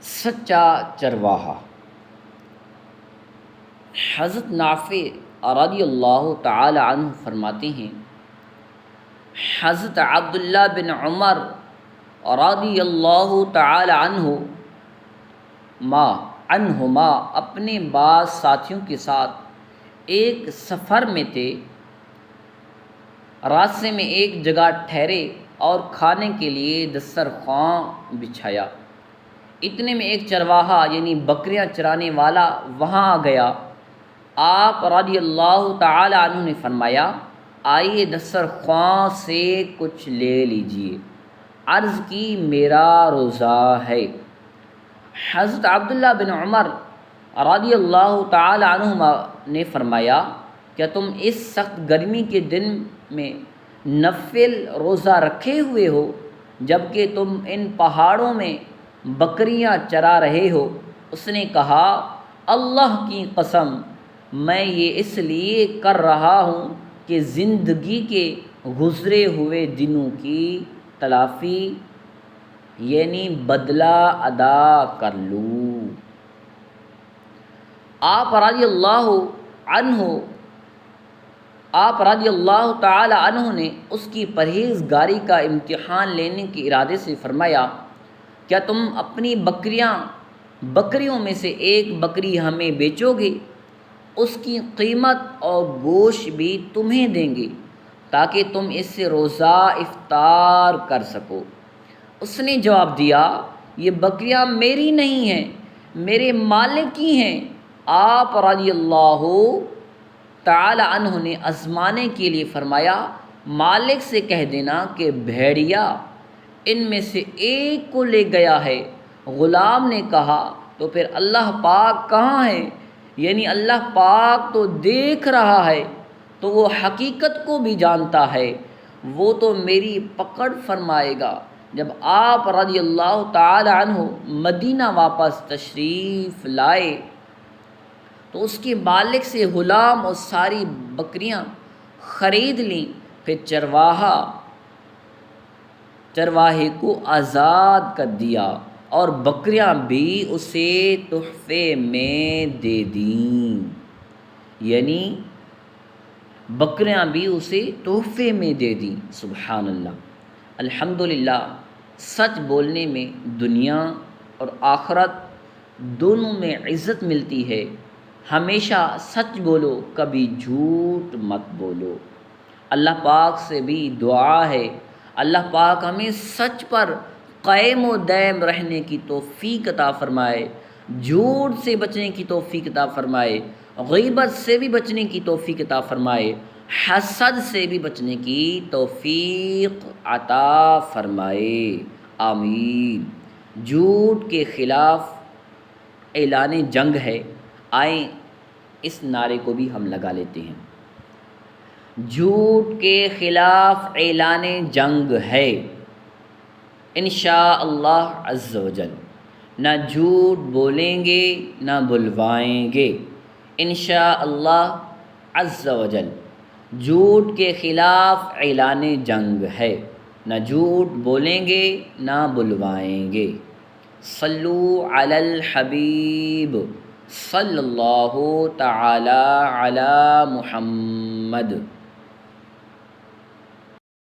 سچا چرواہا۔ حضرت نافع رضی اللہ تعالی عنہ فرماتے ہیں، حضرت عبداللہ بن عمر رضی اللہ تعالی عنہما اپنے بعض ساتھیوں کے ساتھ ایک سفر میں تھے۔ راستے میں ایک جگہ ٹھہرے اور کھانے کے لیے دسترخوان بچھایا۔ اتنے میں ایک چرواہا یعنی بکریاں چرانے والا وہاں آ گیا۔ آپ رضی اللہ تعالی عنہ نے فرمایا، آئیے دسترخوان سے کچھ لے لیجئے۔ عرض کی، میرا روزہ ہے۔ حضرت عبداللہ بن عمر رضی اللہ تعالی عنہما نے فرمایا، کیا تم اس سخت گرمی کے دن میں نفل روزہ رکھے ہوئے ہو جبکہ تم ان پہاڑوں میں بکریاں چرا رہے ہو؟ اس نے کہا، اللہ کی قسم، میں یہ اس لیے کر رہا ہوں کہ زندگی کے گزرے ہوئے دنوں کی تلافی یعنی بدلہ ادا کر لوں۔ آپ رضی اللہ تعالی عنہ نے اس کی پرہیزگاری کا امتحان لینے کے ارادے سے فرمایا، کیا تم اپنی بکریوں میں سے ایک بکری ہمیں بیچو گے؟ اس کی قیمت اور گوشت بھی تمہیں دیں گے تاکہ تم اس سے روزہ افطار کر سکو۔ اس نے جواب دیا، یہ بکریاں میری نہیں ہیں، میرے مالک کی ہیں۔ آپ رضی اللہ تعالی عنہ نے آزمانے کے لیے فرمایا، مالک سے کہہ دینا کہ بھیڑیا ان میں سے ایک کو لے گیا ہے۔ غلام نے کہا، تو پھر اللہ پاک کہاں ہے؟ یعنی اللہ پاک تو دیکھ رہا ہے، تو وہ حقیقت کو بھی جانتا ہے، وہ تو میری پکڑ فرمائے گا۔ جب آپ رضی اللہ تعالی عنہ مدینہ واپس تشریف لائے تو اس کے مالک سے غلام اور ساری بکریاں خرید لیں۔ پھر چرواہے کو آزاد کر دیا اور بکریاں بھی اسے تحفے میں دے دیں، یعنی بکریاں بھی اسے تحفے میں دے دیں۔ سبحان اللہ، الحمدللہ۔ سچ بولنے میں دنیا اور آخرت دونوں میں عزت ملتی ہے۔ ہمیشہ سچ بولو، کبھی جھوٹ مت بولو۔ اللہ پاک سے بھی دعا ہے، اللہ پاک ہمیں سچ پر قائم و دائم رہنے کی توفیق عطا فرمائے، جھوٹ سے بچنے کی توفیق عطا فرمائے، غیبت سے بھی بچنے کی توفیق عطا فرمائے، حسد سے بھی بچنے کی توفیق عطا فرمائے، آمین۔ جھوٹ کے خلاف اعلان جنگ ہے، آئیں اس نعرے کو بھی ہم لگا لیتے ہیں۔ جھوٹ کے خلاف اعلان جنگ ہے، انشاءاللہ عز و جل۔ نہ جھوٹ بولیں گے نہ بلوائیں گے، انشاءاللہ عز و جل۔ جھوٹ کے خلاف اعلان جنگ ہے، نہ جھوٹ بولیں گے نہ بلوائیں گے۔ صلو علی الحبیب صلی اللہ تعالی علی محمد۔